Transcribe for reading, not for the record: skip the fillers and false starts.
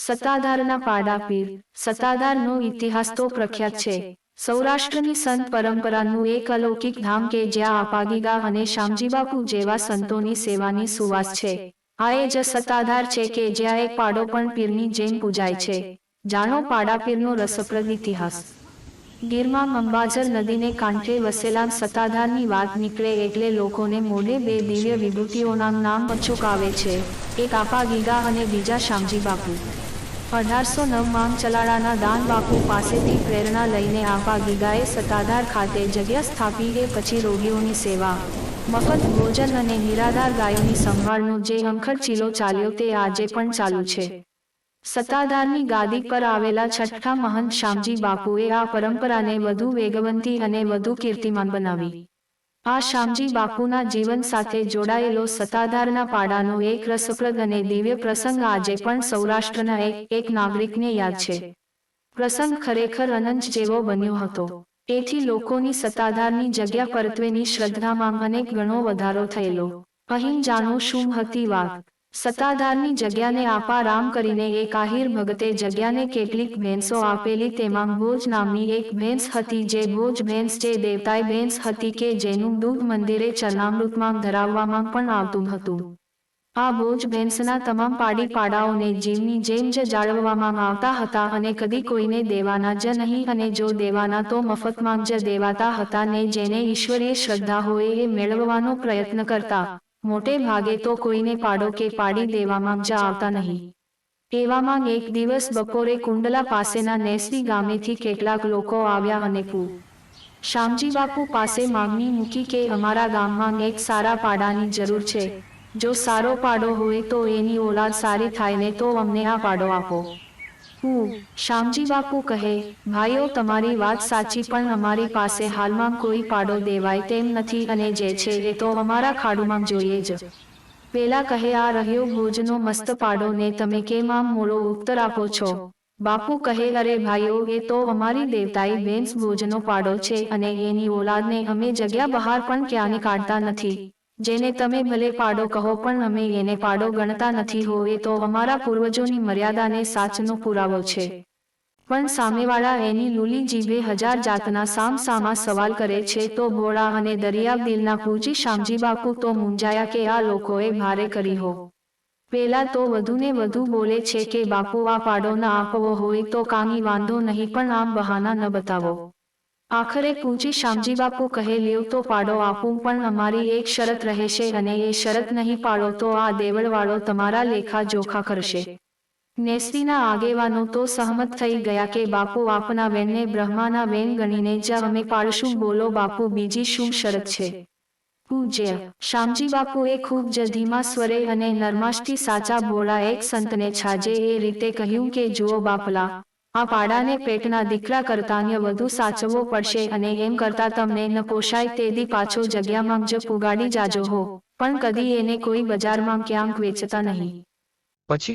સત્તાધારના પાડા પીર સત્તાધારનો ઇતિહાસ તો પ્રખ્યાત છે। સૌરાષ્ટ્રની સંત પરંપરાનું એક અલૌકિક ધામ કે જ્યાં આપાગીગા અને શામજીબાપુ જેવા સંતોની સેવાની સુવાસ છે। આ એ જ સત્તાધાર છે કે જ્યાં એક પાડો પણ પીરની જેમ પૂજાય છે। જાણો પાડા પીરનો રસપ્રદ ઇતિહાસ। ગીરમાં અંબાજર નદીને કાંઠે વસેલા સત્તાધારની વાત નીકળે એટલે લોકોને મોઢે બે દિવ્ય વિભૂતિઓના નામ અચૂક આવે છે, એક આપાગીગા અને બીજા શામજીબાપુ। 1809માં ચલાળાના દાન બાપુ પાસેથી પ્રેરણા લઈને આપાગીગાએ સત્તાધાર ખાતે જગ્યા સ્થાપી એ પછી રોગીઓની સેવા, મફત ભોજન અને નિરાધાર ગાયોની સંભાળનો જે અંખડચીલો ચાલ્યો તે આજે પણ ચાલુ છે। સત્તાધારની ગાદી પર આવેલા છઠ્ઠા મહંત શામજી બાપુએ આ પરંપરાને વધુ વેગવંતી અને વધુ કીર્તિમાન બનાવી। આ શામજી બાપુના જીવન સાથે જોડાયેલો સત્તાધારના પાડાનો એક રસપ્રદ અને દિવ્ય પ્રસંગ આજે પણ સૌરાષ્ટ્રના એક નાગરિકને યાદ છે। પ્રસંગ ખરેખર અનંત જેવો બન્યો હતો। એથી લોકોની સત્તાધારની જગ્યા પરત્વેની શ્રદ્ધામાં અનેક ગણો વધારો થયેલો। અહીં જાણો શું હતી વાત। સત્તાધારની જગ્યાને આપારામ કરીને એક આહિર ભગતે જગ્યાને કેટલીક ભેંસો આપેલી। તેમાં ભોજ નામની એક ભેંસ હતી જે ભોજ ભેંસ જે દેવતાય ભેંસ હતી કે જેનું દૂધ મંદિરે ચરણામૃતમાં ધરાવવામાં પણ આવતું હતું। આ ભોજ ભેંસના તમામ પાડી પાડાઓને જીવની જેમ જ જાળવવામાં આવતા હતા અને કદી કોઈને દેવાના જ નહીં અને જો દેવાના તો મફતમાં જ દેવાતા હતા ને જેને ઈશ્વરીય શ્રદ્ધા હોય એ મેળવવાનો પ્રયત્ન કરતા। મોટે ભાગે તો કોઈને પાડો કે પાડી દેવામાં જ આવતા નહીં। એવામાં એક દિવસ બપોરે કુંડલા પાસેના નેસડી ગામેથી કેટલાક લોકો આવ્યા અને શામજીબાપુ પાસે માંગણી મૂકી કે અમારા ગામમાં એક સારા પાડાની જરૂર છે। જો સારો પાડો હોય તો એની ઓલાદ સારી થાય ને તો અમને આ પાડો આપો। શામજીબાપુ કહે, ભાઈઓ તમારી વાત સાચી પણ અમારી પાસે હાલમાં કોઈ પાડો દેવાય તેમ નથી અને જે છે એ તો અમારા ખાડુમાં જોઈએ જ। પેલા કહે આ રહ્યો ભોજનો મસ્ત પાડો ને તમે કેમ આમ મોડો ઉત્તર આપો છો? બાપુ કહે અરે ભાઈઓ એ તો અમારી દેવતાઈ ભેંસ ભોજનો પાડો છે અને એની ઓલાદને અમે જગ્યા બહાર પણ ક્યાંને કાઢતા નથી। જેને તમે ભલે પાડો કહો પણ અમે એને પાડો ગણતા નથી હો એ તો અમારા પૂર્વજોની મર્યાદાને સાચનો પુરાવો છે। પણ સામેવાળા એની લૂલી જીભે હજાર જાતના સામસામા સવાલ કરે છે તો ભોળા અને દરિયાબ દિલના પૂજી શામજીબાપુ તો મૂંઝાયા કે આ લોકોએ ભારે કરી હો। પેલા તો વધુને વધુ બોલે છે કે બાપુ આ પાડો ન આપવો હોય તો કાંઈ વાંધો નહીં પણ આમ બહાના ન બતાવો। આખરે પૂજી શામજીબાપુ કહે લ્યો તો પાડો આપું પણ અમારી એક શરત રહેશે અને એ શરત નહીં પાળો તો આ દેવળવાળો તમારા લેખા જોખા કરશે। નેસડીના આગેવાનો તો સહમત થઈ ગયા કે બાપુ આપના વેણને બ્રહ્માના વેણ ગણીને જ અમે પાળશું। બોલો બાપુ બીજી શું શરત છે? પૂજ્ય શામજીબાપુએ ખૂબ જ ધીમા સ્વરે અને નરમાશથી સાચા ભોળા એક સંતને છાજે એ રીતે કહ્યું કે જુઓ બાપલા, આ પાડાને પેટના દીકરા કરતાં વધુ સાચવવો પડશે અને એમ કરતા તમને ન પોષાય તેદી પાછો જગ્યામાં જ પુગાડી જાજો હો, પણ કદી એને કોઈ બજારમાં ક્યાંક વેચતા નહીં। પછી